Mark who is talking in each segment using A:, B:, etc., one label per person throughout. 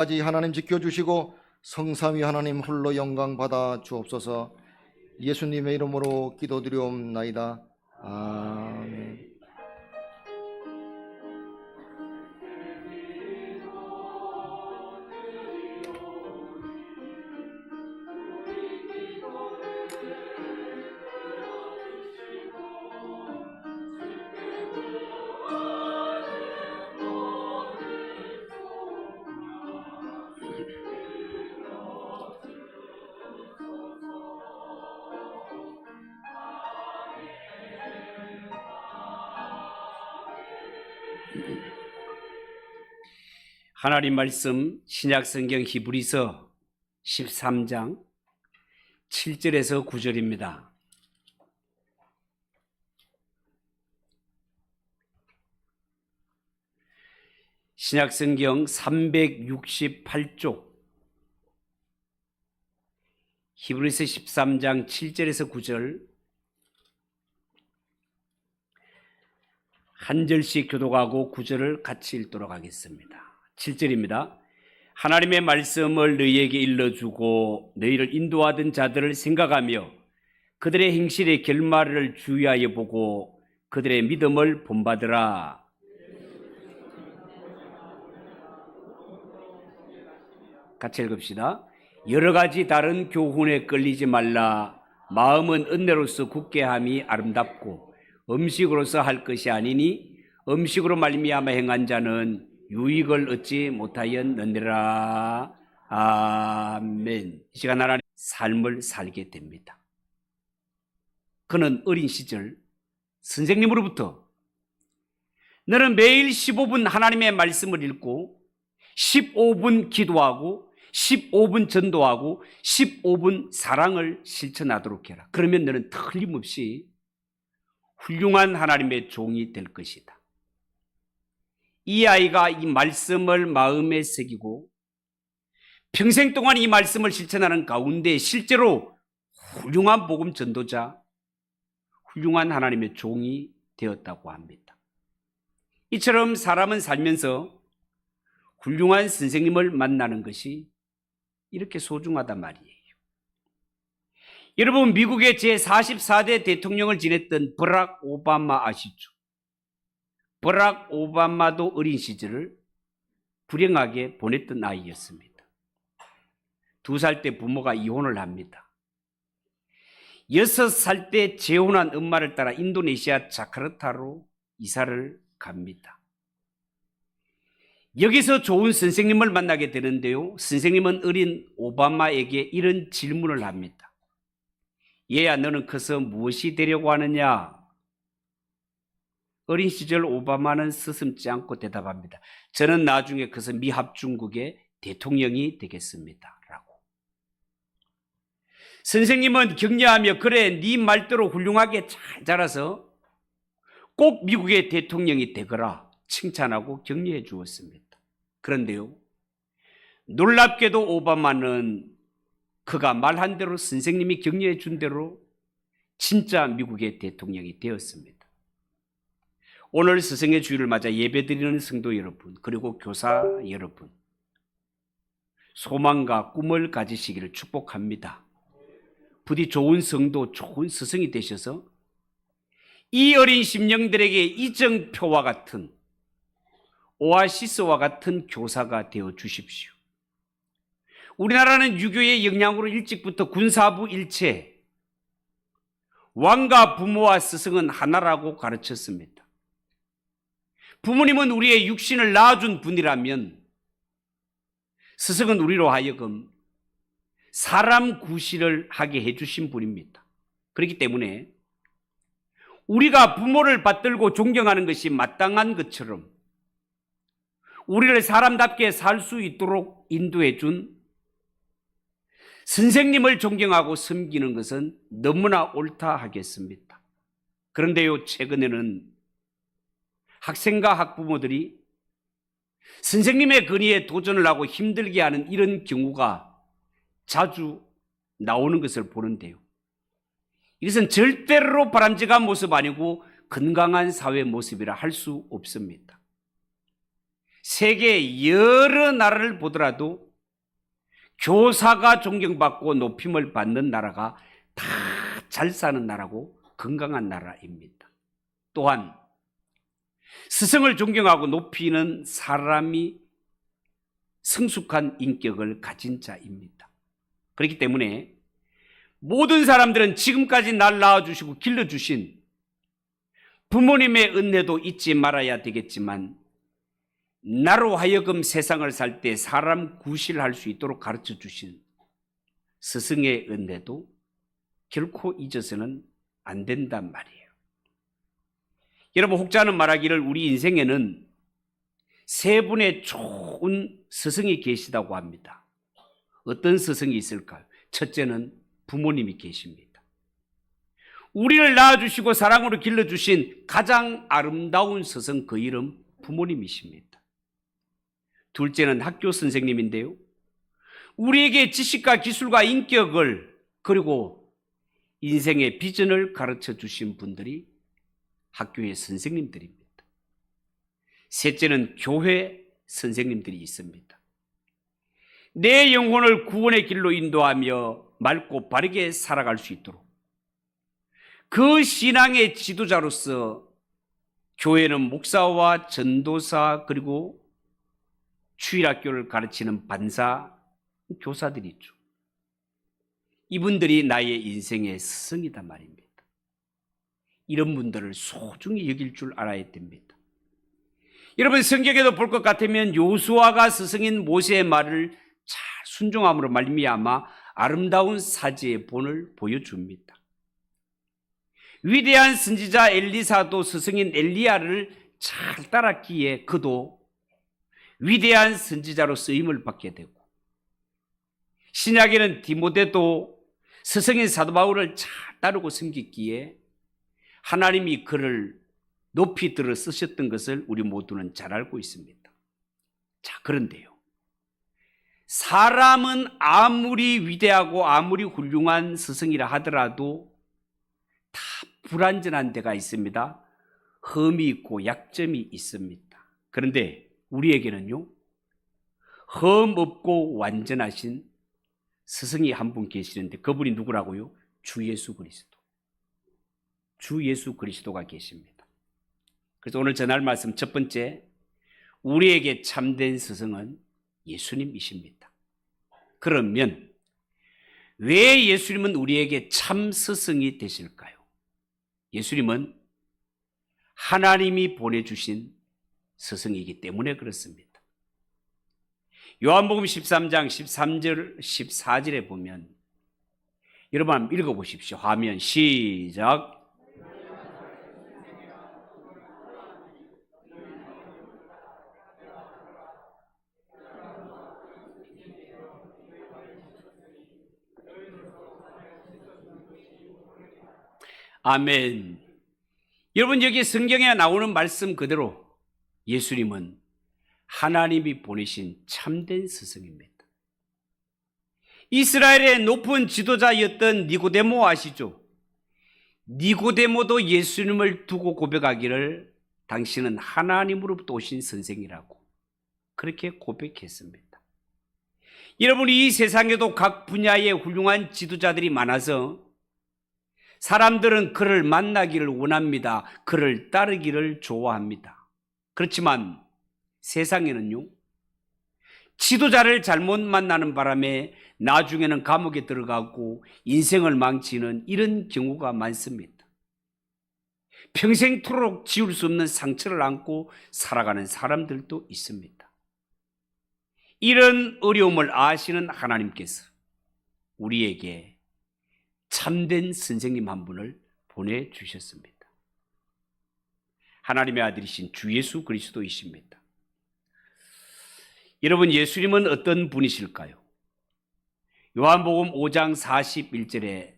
A: 까지 하나님 지켜주시고 성삼위 하나님 홀로 영광 받아 주옵소서. 예수님의 이름으로 기도드리옵나이다. 아멘.
B: 하나님 말씀 신약성경 히브리서 13장 7절에서 9절입니다. 신약성경 368쪽 히브리서 13장 7절에서 9절 한 절씩 교독하고 9절을 같이 읽도록 하겠습니다. 7절입니다. 하나님의 말씀을 너희에게 일러주고 너희를 인도하던 자들을 생각하며 그들의 행실의 결말을 주의하여 보고 그들의 믿음을 본받으라. 같이 읽읍시다. 여러 가지 다른 교훈에 끌리지 말라. 마음은 은혜로서 굳게 함이 아름답고 음식으로서 할 것이 아니니 음식으로 말미암아 행한 자는 유익을 얻지 못하였느니라. 아멘. 이 시간 하나님 삶을 살게 됩니다. 그는 어린 시절 선생님으로부터 너는 매일 15분 하나님의 말씀을 읽고 15분 기도하고 15분 전도하고 15분 사랑을 실천하도록 해라. 그러면 너는 틀림없이 훌륭한 하나님의 종이 될 것이다. 이 아이가 이 말씀을 마음에 새기고 평생 동안 이 말씀을 실천하는 가운데 실제로 훌륭한 복음 전도자, 훌륭한 하나님의 종이 되었다고 합니다. 이처럼 사람은 살면서 훌륭한 선생님을 만나는 것이 이렇게 소중하단 말이에요. 여러분, 미국의 제44대 대통령을 지냈던 버락 오바마 아시죠? 버락 오바마도 어린 시절을 불행하게 보냈던 아이였습니다. 2살 때 부모가 이혼을 합니다. 6살 때 재혼한 엄마를 따라 인도네시아 자카르타로 이사를 갑니다. 여기서 좋은 선생님을 만나게 되는데요. 선생님은 어린 오바마에게 이런 질문을 합니다. 얘야, 너는 커서 무엇이 되려고 하느냐? 어린 시절 오바마는 스스럼지 않고 대답합니다. 저는 나중에 커서 미합중국의 대통령이 되겠습니다. 라고. 선생님은 격려하며 그래, 네 말대로 훌륭하게 잘 자라서 꼭 미국의 대통령이 되거라 칭찬하고 격려해 주었습니다. 그런데요, 놀랍게도 오바마는 그가 말한 대로 선생님이 격려해 준 대로 진짜 미국의 대통령이 되었습니다. 오늘 스승의 주일을 맞아 예배드리는 성도 여러분, 그리고 교사 여러분, 소망과 꿈을 가지시기를 축복합니다. 부디 좋은 성도, 좋은 스승이 되셔서 이 어린 심령들에게 이정표와 같은, 오아시스와 같은 교사가 되어 주십시오. 우리나라는 유교의 영향으로 일찍부터 군사부 일체, 왕과 부모와 스승은 하나라고 가르쳤습니다. 부모님은 우리의 육신을 낳아준 분이라면 스승은 우리로 하여금 사람 구실을 하게 해주신 분입니다. 그렇기 때문에 우리가 부모를 받들고 존경하는 것이 마땅한 것처럼 우리를 사람답게 살 수 있도록 인도해 준 선생님을 존경하고 섬기는 것은 너무나 옳다 하겠습니다. 그런데요, 최근에는 학생과 학부모들이 선생님의 권위에 도전을 하고 힘들게 하는 이런 경우가 자주 나오는 것을 보는데요. 이것은 절대로 바람직한 모습 아니고 건강한 사회 모습이라 할 수 없습니다. 세계 여러 나라를 보더라도 교사가 존경받고 높임을 받는 나라가 다 잘 사는 나라고 건강한 나라입니다. 또한 스승을 존경하고 높이는 사람이 성숙한 인격을 가진 자입니다. 그렇기 때문에 모든 사람들은 지금까지 날 낳아주시고 길러주신 부모님의 은혜도 잊지 말아야 되겠지만, 나로 하여금 세상을 살 때 사람 구실할 수 있도록 가르쳐 주신 스승의 은혜도 결코 잊어서는 안 된단 말이에요. 여러분, 혹자는 말하기를 우리 인생에는 세 분의 좋은 스승이 계시다고 합니다. 어떤 스승이 있을까요? 첫째는 부모님이 계십니다. 우리를 낳아주시고 사랑으로 길러주신 가장 아름다운 스승, 그 이름 부모님이십니다. 둘째는 학교 선생님인데요, 우리에게 지식과 기술과 인격을, 그리고 인생의 비전을 가르쳐 주신 분들이 학교의 선생님들입니다. 셋째는 교회 선생님들이 있습니다. 내 영혼을 구원의 길로 인도하며 맑고 바르게 살아갈 수 있도록 그 신앙의 지도자로서 교회는 목사와 전도사, 그리고 주일학교를 가르치는 반사, 교사들이 있죠. 이분들이 나의 인생의 스승이단 말입니다. 이런 분들을 소중히 여길 줄 알아야 됩니다. 여러분, 성경에도 볼 것 같으면 요수아가 스승인 모세의 말을 잘 순종함으로 말미암아 아름다운 사제의 본을 보여줍니다. 위대한 선지자 엘리사도 스승인 엘리야를 잘 따랐기에 그도 위대한 선지자로 쓰임을 받게 되고, 신약에는 디모데도 스승인 사도 바울을 잘 따르고 섬겼기에 하나님이 그를 높이 들어 쓰셨던 것을 우리 모두는 잘 알고 있습니다. 자, 그런데요, 사람은 아무리 위대하고 아무리 훌륭한 스승이라 하더라도 다 불완전한 데가 있습니다. 흠이 있고 약점이 있습니다. 그런데 우리에게는요, 흠 없고 완전하신 스승이 한 분 계시는데, 그분이 누구라고요? 주 예수 그리스도. 주 예수 그리스도가 계십니다. 그래서 오늘 전할 말씀 첫 번째, 우리에게 참된 스승은 예수님이십니다. 그러면 왜 예수님은 우리에게 참 스승이 되실까요? 예수님은 하나님이 보내주신 스승이기 때문에 그렇습니다. 요한복음 13장 13절 14절에 보면, 여러분 한번 읽어보십시오. 화면 시작. 아멘. 여러분, 여기 성경에 나오는 말씀 그대로 예수님은 하나님이 보내신 참된 스승입니다. 이스라엘의 높은 지도자였던 니고데모 아시죠? 니고데모도 예수님을 두고 고백하기를 당신은 하나님으로부터 오신 선생이라고 그렇게 고백했습니다. 여러분, 이 세상에도 각 분야의 훌륭한 지도자들이 많아서 사람들은 그를 만나기를 원합니다. 그를 따르기를 좋아합니다. 그렇지만 세상에는요, 지도자를 잘못 만나는 바람에 나중에는 감옥에 들어가고 인생을 망치는 이런 경우가 많습니다. 평생토록 지울 수 없는 상처를 안고 살아가는 사람들도 있습니다. 이런 어려움을 아시는 하나님께서 우리에게 참된 선생님 한 분을 보내주셨습니다. 하나님의 아들이신 주 예수 그리스도이십니다. 여러분, 예수님은 어떤 분이실까요? 요한복음 5장 41절에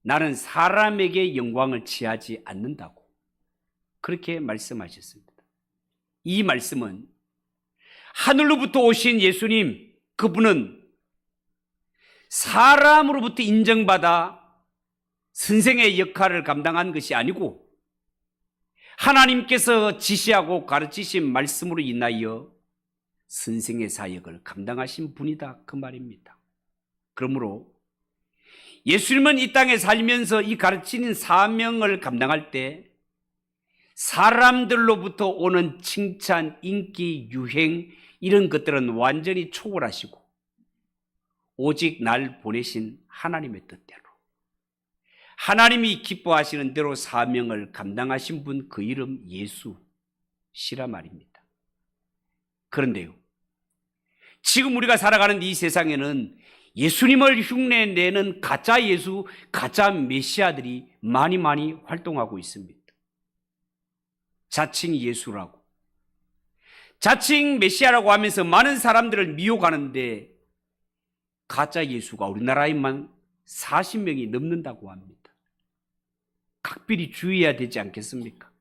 B: 나는 사람에게 영광을 취하지 않는다고 그렇게 말씀하셨습니다. 이 말씀은 하늘로부터 오신 예수님, 그분은 사람으로부터 인정받아 선생의 역할을 감당한 것이 아니고 하나님께서 지시하고 가르치신 말씀으로 인하여 선생의 사역을 감당하신 분이다, 그 말입니다. 그러므로 예수님은 이 땅에 살면서 이 가르치는 사명을 감당할 때 사람들로부터 오는 칭찬, 인기, 유행 이런 것들은 완전히 초월하시고 오직 날 보내신 하나님의 뜻대로, 하나님이 기뻐하시는 대로 사명을 감당하신 분, 그 이름 예수시라 말입니다. 그런데요, 지금 우리가 살아가는 이 세상에는 예수님을 흉내내는 가짜 예수, 가짜 메시아들이 많이 활동하고 있습니다. 자칭 예수라고, 자칭 메시아라고 하면서 많은 사람들을 미혹하는데 가짜 예수가 우리나라에만 40명이 넘는다고 합니다. 각별히 주의해야 되지 않겠습니까?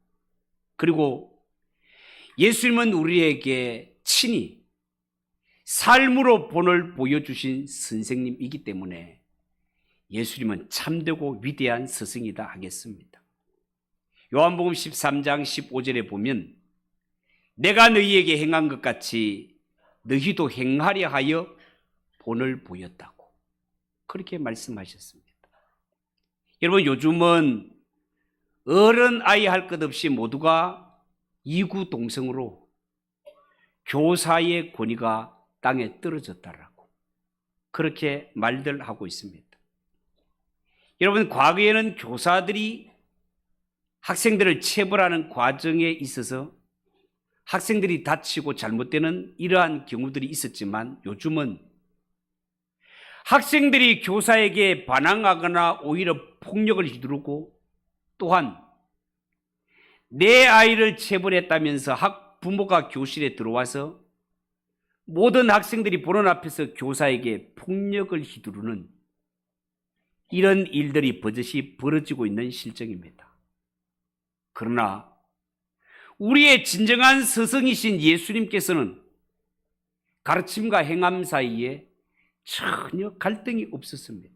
B: 그리고 예수님은 우리에게 친히 삶으로 본을 보여주신 선생님이기 때문에 예수님은 참되고 위대한 스승이다 하겠습니다. 요한복음 13장 15절에 보면 내가 너희에게 행한 것 같이 너희도 행하려 하여 본을 보였다고 그렇게 말씀하셨습니다. 여러분, 요즘은 어른 아이 할 것 없이 모두가 이구동성으로 교사의 권위가 땅에 떨어졌다라고 그렇게 말들 하고 있습니다. 여러분, 과거에는 교사들이 학생들을 체벌하는 과정에 있어서 학생들이 다치고 잘못되는 이러한 경우들이 있었지만 요즘은 학생들이 교사에게 반항하거나 오히려 폭력을 휘두르고 또한 내 아이를 체벌했다면서 부모가 교실에 들어와서 모든 학생들이 보는 앞에서 교사에게 폭력을 휘두르는 이런 일들이 버젓이 벌어지고 있는 실정입니다. 그러나 우리의 진정한 스승이신 예수님께서는 가르침과 행함 사이에 전혀 갈등이 없었습니다.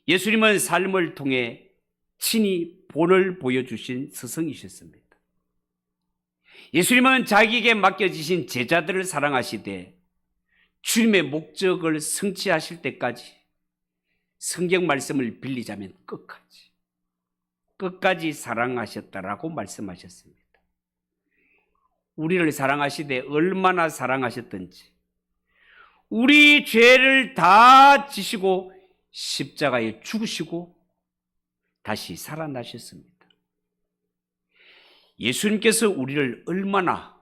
B: 예수님은 삶을 통해 친히 본을 보여주신 스승이셨습니다. 예수님은 자기에게 맡겨지신 제자들을 사랑하시되 주님의 목적을 성취하실 때까지 성경 말씀을 빌리자면 끝까지 사랑하셨다라고 말씀하셨습니다. 우리를 사랑하시되 얼마나 사랑하셨던지 우리 죄를 다 지시고 십자가에 죽으시고 다시 살아나셨습니다. 예수님께서 우리를 얼마나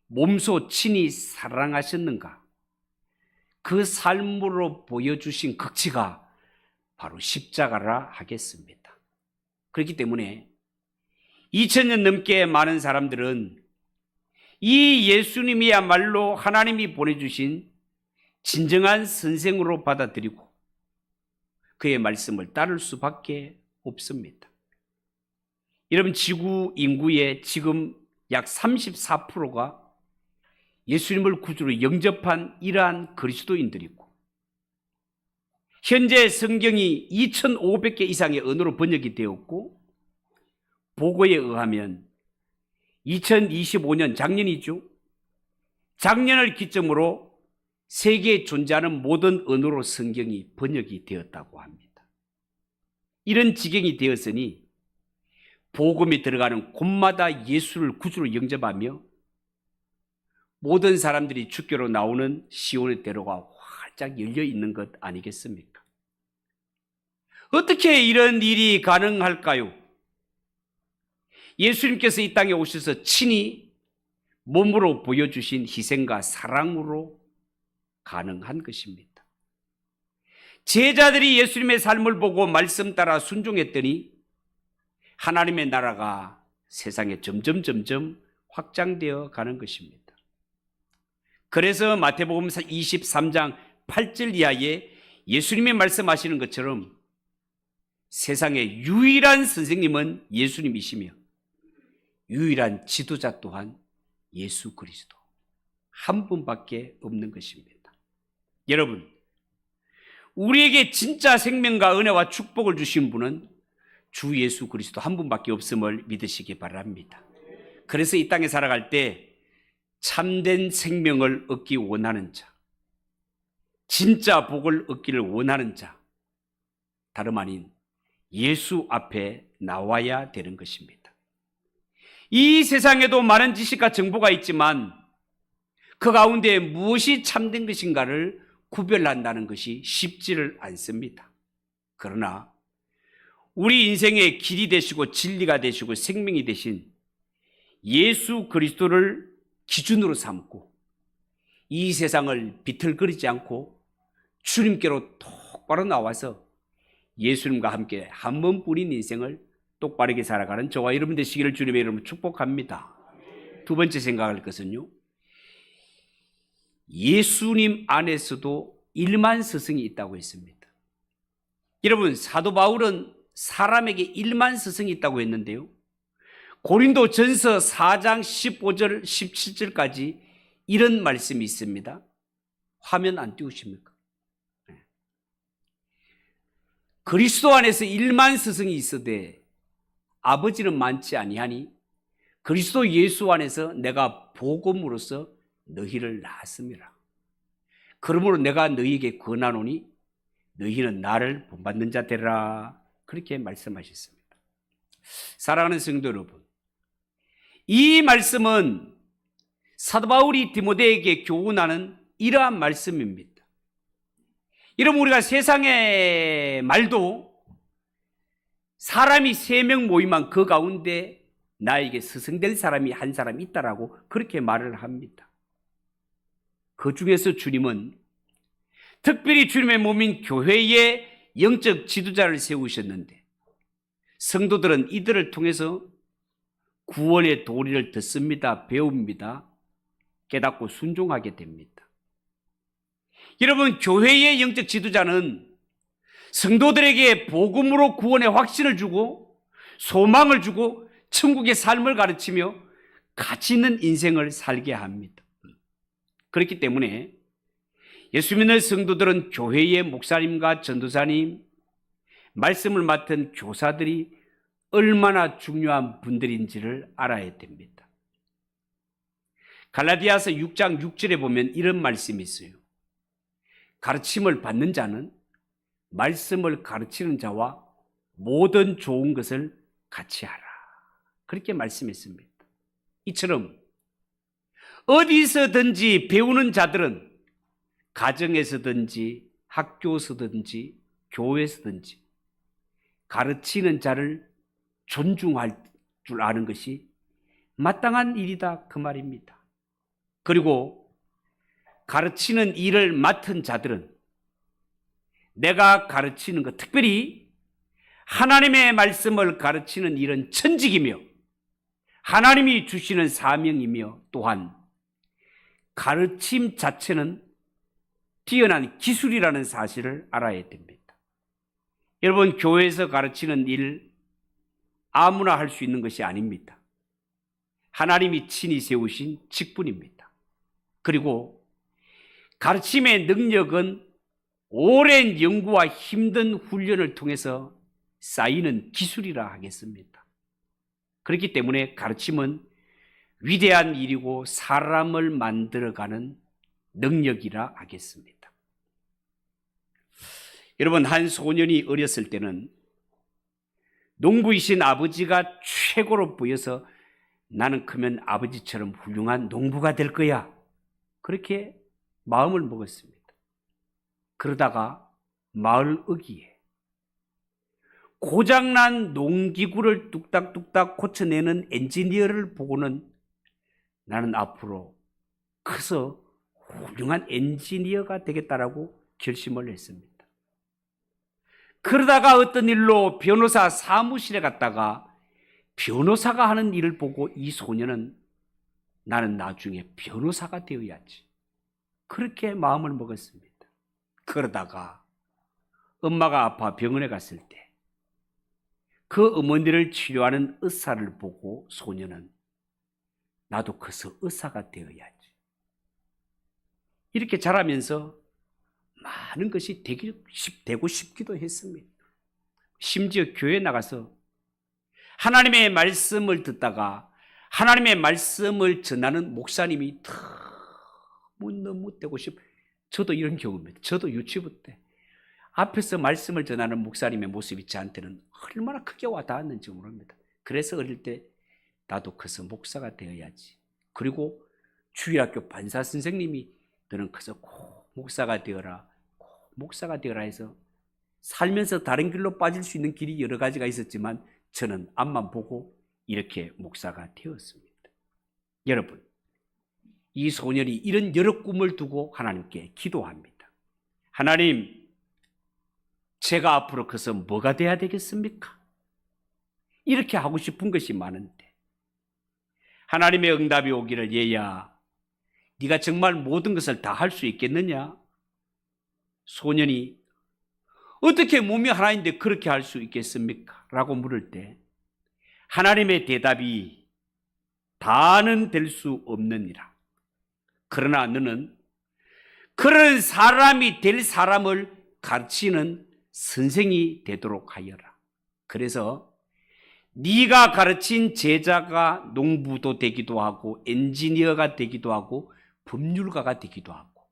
B: 몸소 친히 사랑하셨는가, 그 삶으로 보여주신 극치가 바로 십자가라 하겠습니다. 그렇기 때문에 2000년 넘게 많은 사람들은 이 예수님이야말로 하나님이 보내주신 진정한 선생으로 받아들이고 그의 말씀을 따를 수밖에 없습니다. 여러분, 지구 인구의 지금 약 34%가 예수님을 구주로 영접한 이러한 그리스도인들이고 현재 성경이 2,500개 이상의 언어로 번역이 되었고 보고에 의하면 2025년 작년이죠. 작년을 기점으로 세계에 존재하는 모든 언어로 성경이 번역이 되었다고 합니다. 이런 지경이 되었으니 복음이 들어가는 곳마다 예수를 구주로 영접하며 모든 사람들이 주교로 나오는 시온의 대로가 활짝 열려 있는 것 아니겠습니까? 어떻게 이런 일이 가능할까요? 예수님께서 이 땅에 오셔서 친히 몸으로 보여주신 희생과 사랑으로 가능한 것입니다. 제자들이 예수님의 삶을 보고 말씀 따라 순종했더니 하나님의 나라가 세상에 점점 확장되어 가는 것입니다. 그래서 마태복음 23장 8절 이하에 예수님이 말씀하시는 것처럼 세상의 유일한 선생님은 예수님이시며 유일한 지도자 또한 예수 그리스도 한 분밖에 없는 것입니다. 여러분, 우리에게 진짜 생명과 은혜와 축복을 주신 분은 주 예수 그리스도 한 분밖에 없음을 믿으시기 바랍니다. 그래서 이 땅에 살아갈 때 참된 생명을 얻기 원하는 자, 진짜 복을 얻기를 원하는 자, 다름 아닌 예수 앞에 나와야 되는 것입니다. 이 세상에도 많은 지식과 정보가 있지만 그 가운데 무엇이 참된 것인가를 구별한다는 것이 쉽지를 않습니다. 그러나 우리 인생의 길이 되시고 진리가 되시고 생명이 되신 예수 그리스도를 기준으로 삼고 이 세상을 비틀거리지 않고 주님께로 똑바로 나와서 예수님과 함께 한 번뿐인 인생을 똑바르게 살아가는 저와 여러분 되시기를 주님의 이름으로 축복합니다. 두 번째 생각할 것은요, 예수님 안에서도 일만 스승이 있다고 했습니다. 여러분, 사도 바울은 사람에게 일만 스승이 있다고 했는데요, 고린도 전서 4장 15절 17절까지 이런 말씀이 있습니다. 화면 안 띄우십니까? 그리스도 안에서 일만 스승이 있으되 아버지는 많지 아니하니 그리스도 예수 안에서 내가 복음으로써 너희를 낳았음이라. 그러므로 내가 너희에게 권하노니 너희는 나를 본받는 자 되라. 그렇게 말씀하셨습니다. 사랑하는 성도 여러분, 이 말씀은 사도 바울이 디모데에게 교훈하는 이러한 말씀입니다. 여러분, 우리가 세상의 말도 사람이 3명 모이면 그 가운데 나에게 스승될 사람이 한 사람 있다라고 그렇게 말을 합니다. 그 중에서 주님은 특별히 주님의 몸인 교회에 영적 지도자를 세우셨는데 성도들은 이들을 통해서 구원의 도리를 듣습니다. 배웁니다. 깨닫고 순종하게 됩니다. 여러분, 교회의 영적 지도자는 성도들에게 복음으로 구원의 확신을 주고 소망을 주고 천국의 삶을 가르치며 가치 있는 인생을 살게 합니다. 그렇기 때문에 예수 믿는 성도들은 교회의 목사님과 전도사님, 말씀을 맡은 교사들이 얼마나 중요한 분들인지를 알아야 됩니다. 갈라디아서 6장 6절에 보면 이런 말씀이 있어요. 가르침을 받는 자는 말씀을 가르치는 자와 모든 좋은 것을 같이 하라. 그렇게 말씀했습니다. 이처럼 어디서든지 배우는 자들은 가정에서든지 학교에서든지 교회에서든지 가르치는 자를 존중할 줄 아는 것이 마땅한 일이다, 그 말입니다. 그리고 가르치는 일을 맡은 자들은 내가 가르치는 것, 특별히 하나님의 말씀을 가르치는 일은 천직이며 하나님이 주시는 사명이며 또한 가르침 자체는 뛰어난 기술이라는 사실을 알아야 됩니다. 여러분, 교회에서 가르치는 일 아무나 할 수 있는 것이 아닙니다. 하나님이 친히 세우신 직분입니다. 그리고 가르침의 능력은 오랜 연구와 힘든 훈련을 통해서 쌓이는 기술이라 하겠습니다. 그렇기 때문에 가르침은 위대한 일이고 사람을 만들어가는 능력이라 하겠습니다. 여러분, 한 소년이 어렸을 때는 농부이신 아버지가 최고로 보여서 나는 크면 아버지처럼 훌륭한 농부가 될 거야, 그렇게 마음을 먹었습니다. 그러다가 마을 어귀에 고장난 농기구를 뚝딱뚝딱 고쳐내는 엔지니어를 보고는 나는 앞으로 커서 훌륭한 엔지니어가 되겠다라고 결심을 했습니다. 그러다가 어떤 일로 변호사 사무실에 갔다가 변호사가 하는 일을 보고 이 소년은 나는 나중에 변호사가 되어야지, 그렇게 마음을 먹었습니다. 그러다가 엄마가 아파 병원에 갔을 때 그 어머니를 치료하는 의사를 보고 소년은 나도 커서 의사가 되어야지, 이렇게 자라면서 많은 것이 되고 싶기도 했습니다. 심지어 교회 나가서 하나님의 말씀을 듣다가 하나님의 말씀을 전하는 목사님이 너무 되고 싶어요. 저도 이런 경험입니다. 저도 유치부 때 앞에서 말씀을 전하는 목사님의 모습이 저한테는 얼마나 크게 와닿았는지 모릅니다. 그래서 어릴 때 나도 커서 목사가 되어야지. 그리고 주일학교 반사 선생님이 너는 커서 꼭 목사가 되어라, 꼭 목사가 되어라 해서 살면서 다른 길로 빠질 수 있는 길이 여러 가지가 있었지만 저는 앞만 보고 이렇게 목사가 되었습니다. 여러분, 이 소년이 이런 여러 꿈을 두고 하나님께 기도합니다. 하나님, 제가 앞으로 커서 뭐가 돼야 되겠습니까? 이렇게 하고 싶은 것이 많은데 하나님의 응답이 오기를, 얘야, 네가 정말 모든 것을 다 할 수 있겠느냐? 소년이 어떻게 몸이 하나인데 그렇게 할 수 있겠습니까? 라고 물을 때 하나님의 대답이, 다는 될 수 없느니라. 그러나 너는 그런 사람이 될 사람을 가르치는 선생이 되도록 하여라. 그래서 네가 가르친 제자가 농부도 되기도 하고 엔지니어가 되기도 하고 법률가가 되기도 하고,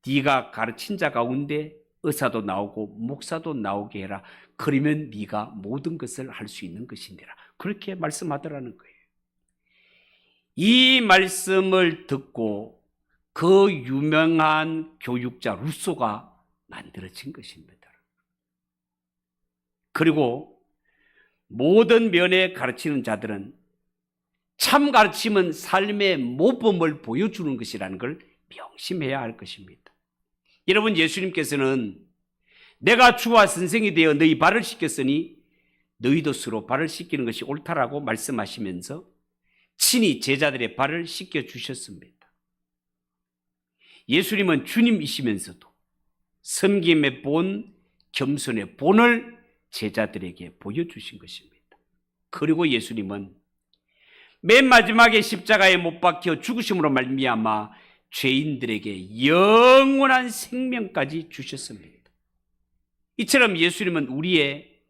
B: 네가 가르친 자 가운데 의사도 나오고 목사도 나오게 해라. 그러면 네가 모든 것을 할 수 있는 것이니라. 그렇게 말씀하더라는 거예요. 이 말씀을 듣고 그 유명한 교육자 루소가 만들어진 것입니다. 그리고 모든 면에 가르치는 자들은 참 가르침은 삶의 모범을 보여주는 것이라는 걸 명심해야 할 것입니다. 여러분, 예수님께서는 내가 주와 선생이 되어 너희 발을 씻겼으니 너희도 서로 발을 씻기는 것이 옳다라고 말씀하시면서 친히 제자들의 발을 씻겨주셨습니다. 예수님은 주님이시면서도 섬김의 본, 겸손의 본을 제자들에게 보여주신 것입니다. 그리고 예수님은 맨 마지막에 십자가에 못 박혀 죽으심으로 말미암아 죄인들에게 영원한 생명까지 주셨습니다. 이처럼 예수님은 우리의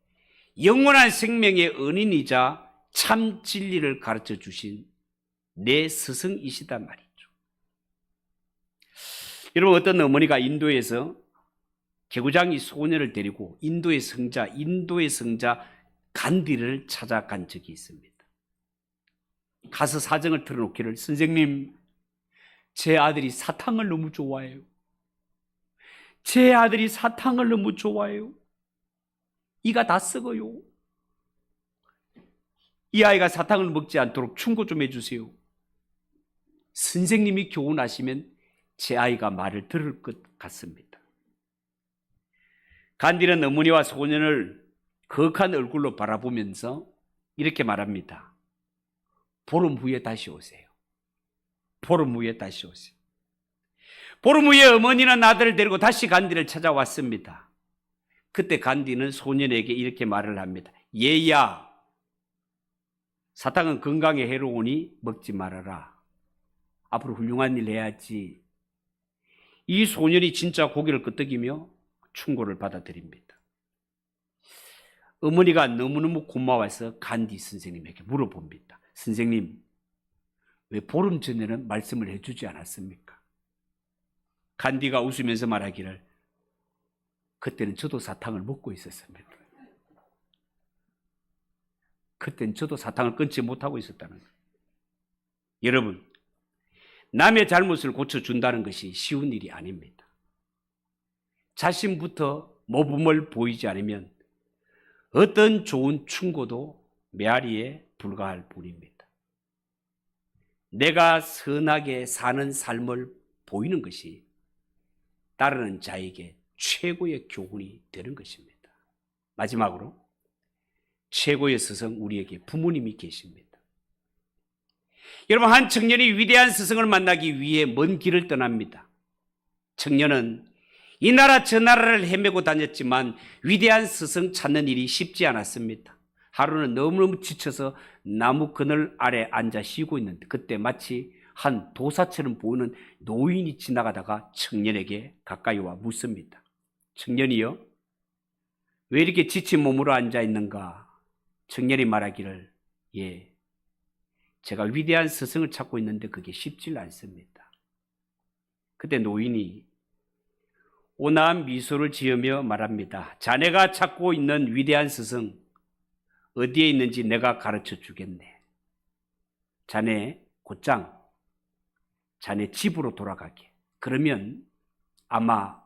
B: 영원한 생명의 은인이자 참 진리를 가르쳐 주신 내 스승이시단 말이죠. 여러분, 어떤 어머니가 인도에서 개구장이 소년을 데리고 인도의 성자 간디를 찾아간 적이 있습니다. 가서 사정을 털어놓기를, 선생님, 제 아들이 사탕을 너무 좋아해요. 제 아들이 사탕을 너무 좋아해요. 이가 다 썩어요. 이 아이가 사탕을 먹지 않도록 충고 좀 해주세요. 선생님이 교훈하시면 제 아이가 말을 들을 것 같습니다. 간디는 어머니와 소년을 거룩한 얼굴로 바라보면서 이렇게 말합니다. 보름 후에 다시 오세요. 보름 후에 다시 오세요. 보름 후에 어머니는 아들을 데리고 다시 간디를 찾아왔습니다. 그때 간디는 소년에게 이렇게 말을 합니다. 얘야, 사탕은 건강에 해로우니 먹지 말아라. 앞으로 훌륭한 일 해야지. 이 소년이 진짜 고개를 끄덕이며 충고를 받아들입니다. 어머니가 너무너무 고마워서 간디 선생님에게 물어봅니다. 선생님, 왜 보름 전에는 말씀을 해주지 않았습니까? 간디가 웃으면서 말하기를, 그때는 저도 사탕을 먹고 있었습니다. 그때는 저도 사탕을 끊지 못하고 있었다는 거예요. 여러분, 남의 잘못을 고쳐준다는 것이 쉬운 일이 아닙니다. 자신부터 모범을 보이지 않으면 어떤 좋은 충고도 메아리에 불과할 뿐입니다. 내가 선하게 사는 삶을 보이는 것이 따르는 자에게 최고의 교훈이 되는 것입니다. 마지막으로 최고의 스승, 우리에게 부모님이 계십니다. 여러분, 한 청년이 위대한 스승을 만나기 위해 먼 길을 떠납니다. 청년은 이 나라 저 나라를 헤매고 다녔지만 위대한 스승 찾는 일이 쉽지 않았습니다. 하루는 너무너무 지쳐서 나무 그늘 아래 앉아 쉬고 있는데 그때 마치 한 도사처럼 보이는 노인이 지나가다가 청년에게 가까이 와 묻습니다. 청년이요, 왜 이렇게 지친 몸으로 앉아 있는가? 청년이 말하기를 제가 위대한 스승을 찾고 있는데 그게 쉽지 않습니다. 그때 노인이 온화한 미소를 지으며 말합니다. 자네가 찾고 있는 위대한 스승 어디에 있는지 내가 가르쳐 주겠네. 자네 곧장 자네 집으로 돌아가게. 그러면 아마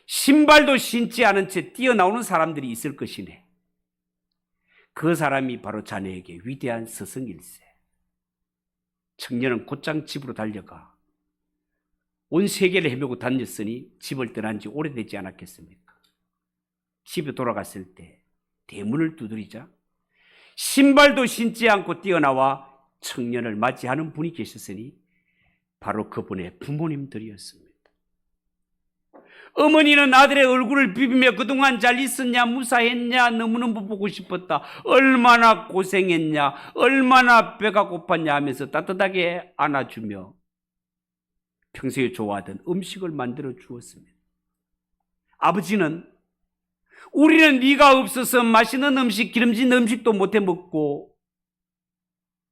B: 신발도 신지 않은 채 뛰어나오는 사람들이 있을 것이네. 그 사람이 바로 자네에게 위대한 스승일세. 청년은 곧장 집으로 달려가 온 세계를 헤매고 다녔으니 집을 떠난 지 오래되지 않았겠습니까? 집에 돌아갔을 때 대문을 두드리자 신발도 신지 않고 뛰어나와 청년을 맞이하는 분이 계셨으니 바로 그분의 부모님들이었습니다. 어머니는 아들의 얼굴을 비비며 그동안 잘 있었냐, 무사했냐, 너무너무 보고 싶었다, 얼마나 고생했냐, 얼마나 배가 고팠냐 하면서 따뜻하게 안아주며 평소에 좋아하던 음식을 만들어 주었습니다. 아버지는 우리는 네가 없어서 맛있는 음식, 기름진 음식도 못해 먹고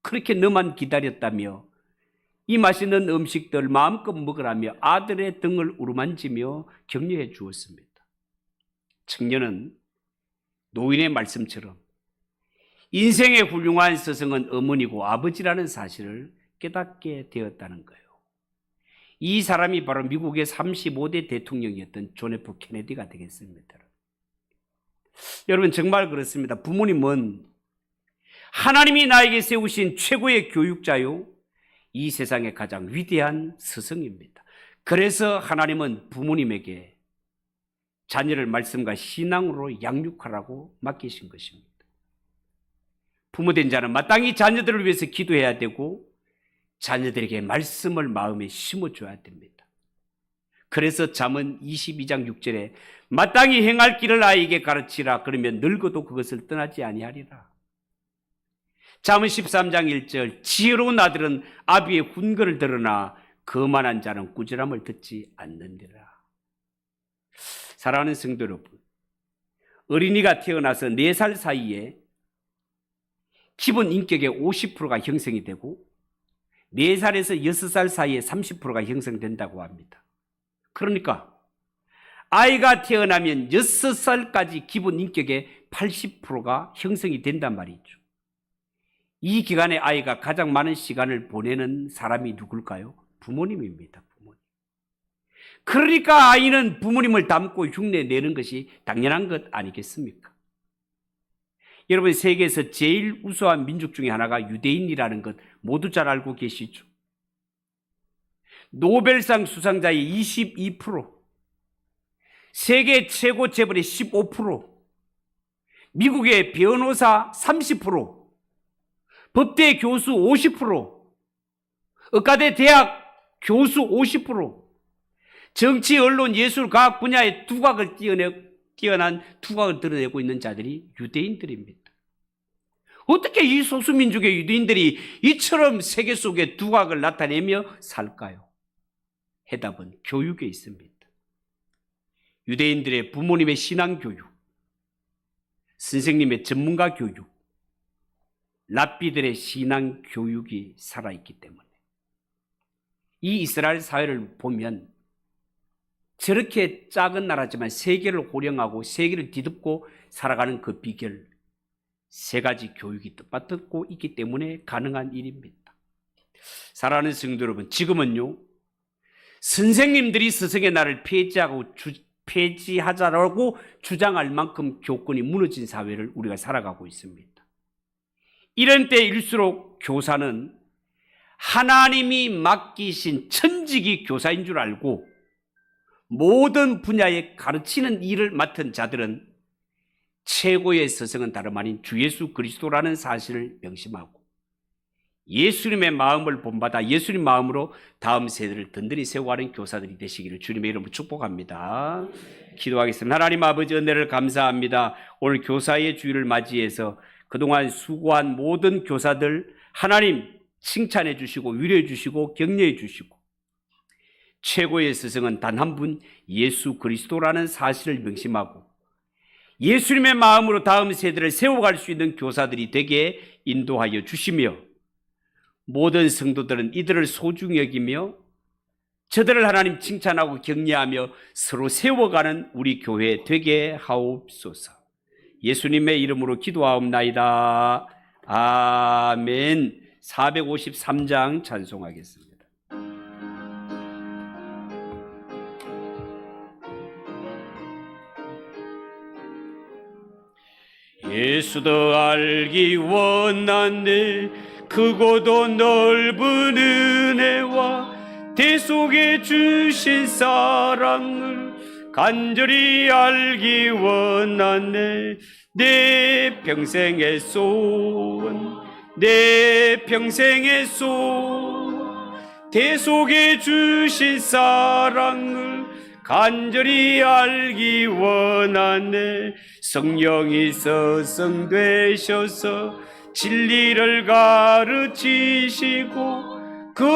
B: 그렇게 너만 기다렸다며 이 맛있는 음식들 마음껏 먹으라며 아들의 등을 우르만지며 격려해 주었습니다. 청년은 노인의 말씀처럼 인생의 훌륭한 스승은 어머니고 아버지라는 사실을 깨닫게 되었다는 거예요. 이 사람이 바로 미국의 35대 대통령이었던 존 F 케네디가 되겠습니다. 여러분 정말 그렇습니다. 부모님은 하나님이 나에게 세우신 최고의 교육자요, 이 세상의 가장 위대한 스승입니다. 그래서 하나님은 부모님에게 자녀를 말씀과 신앙으로 양육하라고 맡기신 것입니다. 부모된 자는 마땅히 자녀들을 위해서 기도해야 되고 자녀들에게 말씀을 마음에 심어줘야 됩니다. 그래서 잠언 22장 6절에 마땅히 행할 길을 아이에게 가르치라. 그러면 늙어도 그것을 떠나지 아니하리라. 잠언 13장 1절 지혜로운 아들은 아비의 훈계를 들으나 거만한 자는 꾸지람을 듣지 않는디라. 사랑하는 성도 여러분, 어린이가 태어나서 4살 사이에 기본 인격의 50%가 형성이 되고 4살에서 6살 사이에 30%가 형성된다고 합니다. 그러니까 아이가 태어나면 6살까지 기본 인격의 80%가 형성이 된단 말이죠. 이 기간에 아이가 가장 많은 시간을 보내는 사람이 누굴까요? 부모님입니다. 부모님. 그러니까 아이는 부모님을 닮고 흉내 내는 것이 당연한 것 아니겠습니까? 여러분, 세계에서 제일 우수한 민족 중에 하나가 유대인이라는 것 모두 잘 알고 계시죠? 노벨상 수상자의 22%, 세계 최고 재벌의 15%, 미국의 변호사 30%, 법대 교수 50%, 의과대 대학 교수 50%, 정치, 언론, 예술, 과학 분야의 두각을 뛰어난 두각을 드러내고 있는 자들이 유대인들입니다. 어떻게 이 소수민족의 유대인들이 이처럼 세계 속의 두각을 나타내며 살까요? 해답은 교육에 있습니다. 유대인들의 부모님의 신앙교육, 선생님의 전문가 교육, 랍비들의 신앙교육이 살아있기 때문에 이 이스라엘 사회를 보면 저렇게 작은 나라지만 세계를 호령하고 세계를 뒤덮고 살아가는 그 비결 3가지 교육이 뜻받고 있기 때문에 가능한 일입니다. 사랑하는 성도 여러분, 지금은요 선생님들이 스승의 날을 폐지하자라고 주장할 만큼 교권이 무너진 사회를 우리가 살아가고 있습니다. 이런 때일수록 교사는 하나님이 맡기신 천직이 교사인 줄 알고 모든 분야에 가르치는 일을 맡은 자들은 최고의 스승은 다름 아닌 주 예수 그리스도라는 사실을 명심하고 예수님의 마음을 본받아 예수님 마음으로 다음 세대를 든든히 세워가는 교사들이 되시기를 주님의 이름으로 축복합니다. 기도하겠습니다. 하나님 아버지, 은혜를 감사합니다. 오늘 교사의 주일을 맞이해서 그동안 수고한 모든 교사들 하나님 칭찬해 주시고 위로해 주시고 격려해 주시고 최고의 스승은 단 한 분 예수 그리스도라는 사실을 명심하고 예수님의 마음으로 다음 세대를 세워갈 수 있는 교사들이 되게 인도하여 주시며, 모든 성도들은 이들을 소중히 여기며 저들을 하나님 칭찬하고 격려하며 서로 세워가는 우리 교회 되게 하옵소서. 예수님의 이름으로 기도하옵나이다. 아멘. 453장 찬송하겠습니다. 예수 더 알기 원하네. 크고도 넓은 은혜와 대속에 주신 사랑을 간절히 알기 원하네. 내 평생의 소원, 내 평생의 소원, 대속에 주신 사랑을 간절히 알기 원하네. 성령이 서성되셔서 진리를 가르치시고